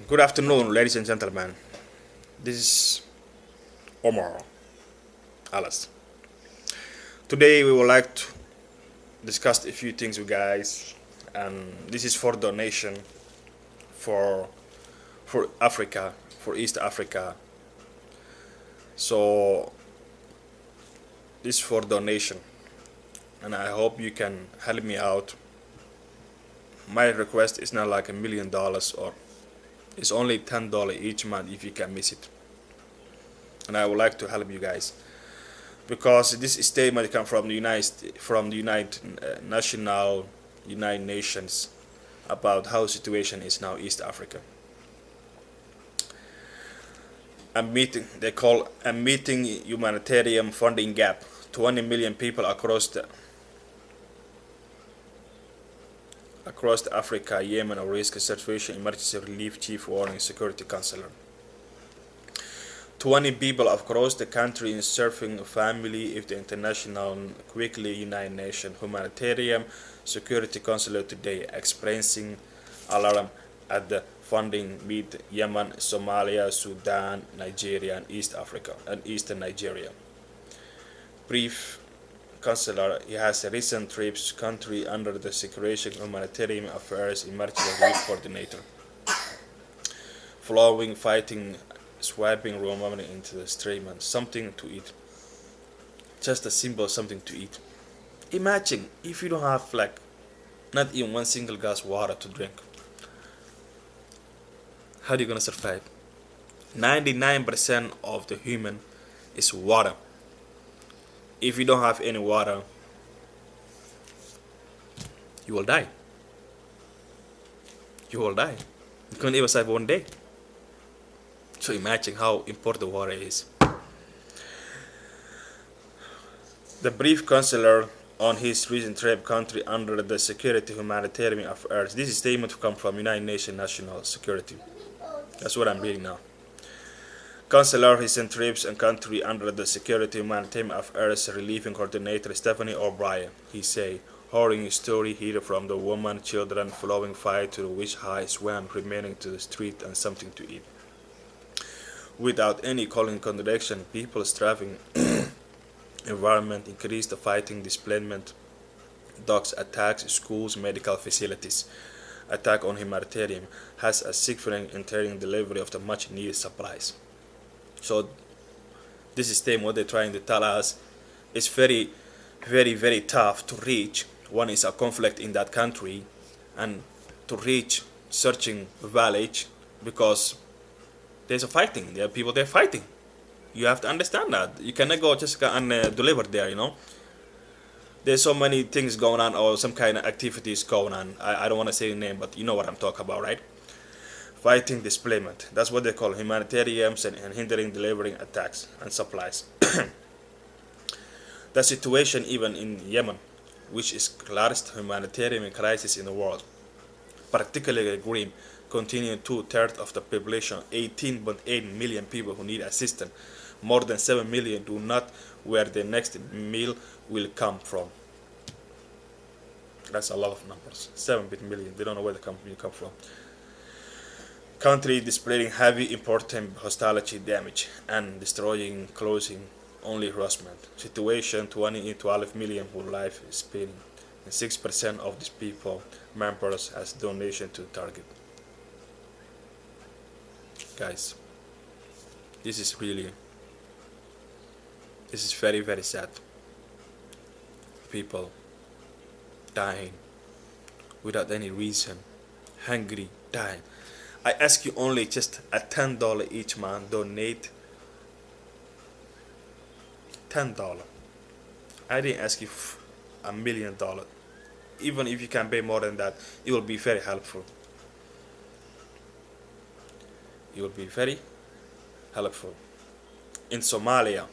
Good afternoon, ladies and gentlemen. This is Omar Alice. Today we would like to discuss a few things with guys, and this is for donation for Africa, for East Africa. So this is for donation, and I hope you can help me out. My request is not like $1 million, or it's only $10 each month if you can miss it, and I would like to help you guys because this statement comes from the United National United Nations about how situation is now East Africa. A meeting they call a meeting humanitarian funding gap. 20 million people across Africa, Yemen, or risk situation emergency relief chief warning security counselor. 20 people across the country in surfing family if the international quickly United Nations humanitarian security counselor today expressing alarm at the funding with Yemen, Somalia, Sudan, Nigeria, and East Africa and Eastern Nigeria. Brief Counselor, he has a recent trips country under the Security Humanitarian Affairs Emergency Relief Coordinator. Following fighting, swiping women into the stream and something to eat. Just a simple something to eat. Imagine if you don't have like not even one single glass of water to drink. How are you gonna survive? 99% of the human is water. If you don't have any water, you will die. You will die. You can't even survive one day. So imagine how important water is. The brief counselor on his recent trip country under the Security Humanitarian Affairs. This statement comes from United Nations National Security. That's what I'm reading now. Counselor recent trips and country under the Security Humanitarian Affairs Relief Coordinator Stephanie O'Brien. He say, horror story here from the woman, children following fire to the wish high swam remaining to the street and something to eat. Without any calling contradiction, people striving environment increased the fighting displacement, dogs attacks, schools, medical facilities. Attack on humanitarian has a significant entering delivery of the much needed supplies. So this is what they're trying to tell us. It's very, very, very tough to reach. One is a conflict in that country, and to reach searching village because there's a fighting. There are people there fighting. You have to understand that. You cannot go just and deliver there. There's so many things going on or some kind of activities going on. I don't want to say the name, but you know what I'm talking about, right? Fighting displacement. That's what they call humanitarians and hindering delivering attacks and supplies. The situation even in Yemen, which is the largest humanitarian crisis in the world, particularly grim, continuing 2/3 of the population, 18.8 million people who need assistance. More than 7 million do not where the next meal will come from. That's a lot of numbers. 7 million. They don't know where the company will come from. Country displaying heavy important hostility damage and destroying closing only harassment. Situation 12 million who life is spinning. And 6% of these people members as donation to target. Guys, this is very, very sad. People dying without any reason, hungry, dying. I ask you only just a $10 each month. Donate $10. I didn't ask you $1 million. Even if you can pay more than that, it will be very helpful. It will be very helpful. In Somalia,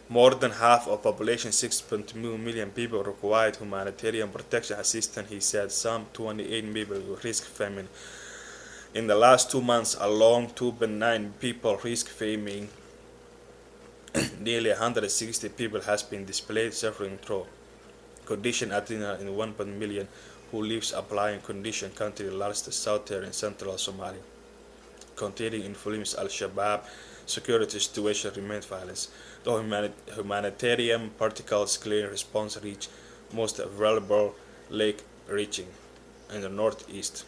more than half of population, 6.2 million people required humanitarian protection assistance, he said. Some 28 people risk famine. In the last 2 months alone, 2.9 people risk famine. Nearly 160 people has been displaced, suffering through condition at in 1 million who lives applying condition country largest southern and central Somalia, containing influence Al-Shabaab. Security situation remains violent. The humanitarian particles clear response reach most available lake reaching in the northeast.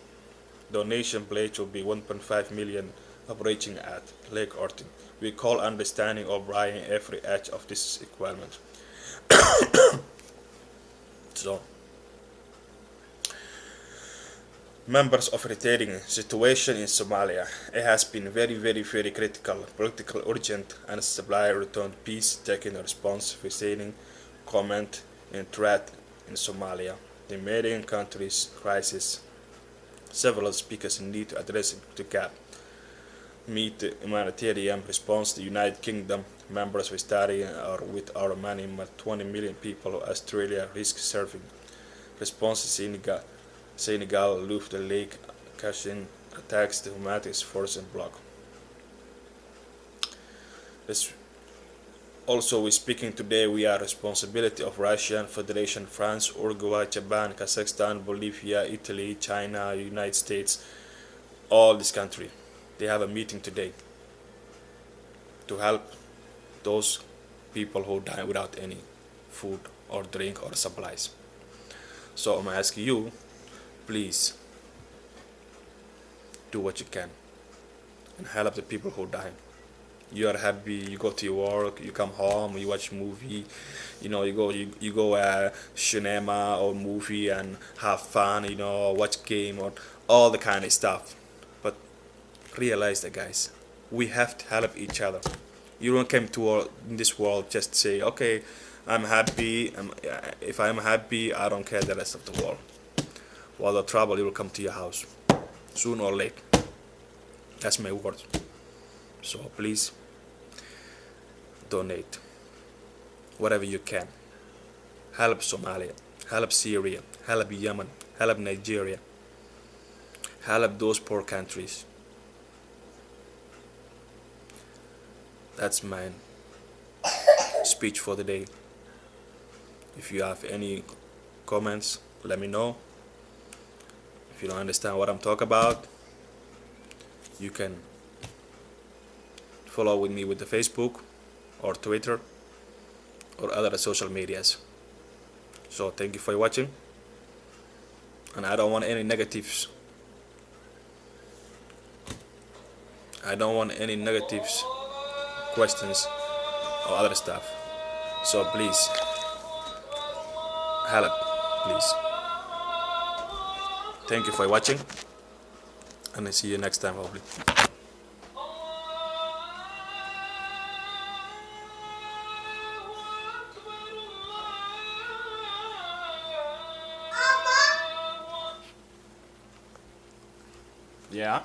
Donation pledge will be 1.5 million operating at Lake Orton. We call understanding O'Brien every edge of this requirement. So, members of rotating situation in Somalia, it has been very critical, political urgent, and supply returned peace taking a response facing comment and threat in Somalia. The Median country's crisis. Several speakers need to address the gap. Meet the humanitarian response. The United Kingdom members we study are with our money, 20 million people. Australia risk serving. Response Senegal left the lake cashing attacks the humanitarian force and block. This also, we speaking today, we are responsibility of Russian Federation, France, Uruguay, Japan, Kazakhstan, Bolivia, Italy, China, United States, all this country. They have a meeting today to help those people who die without any food or drink or supplies. So I'm asking you, please do what you can and help the people who die. You are happy, you go to your work, you come home, you watch movie, you go cinema or movie and have fun, watch game or all the kind of stuff. But realize that, guys, we have to help each other. You don't come to this world just say, okay, I'm happy. If I'm happy, I don't care the rest of the world. While the trouble, it will come to your house, soon or late. That's my words. So please donate whatever you can. Help Somalia, help Syria, help Yemen, help Nigeria, help those poor countries. That's my speech for the day. If you have any comments, let me know. If you don't understand what I'm talking about, you can follow with me with the Facebook or Twitter or other social medias. So thank you for watching, and I don't want any negatives. I don't want any negatives, questions or other stuff. So please help, please. Thank you for watching, and I see you next time hopefully. Yeah.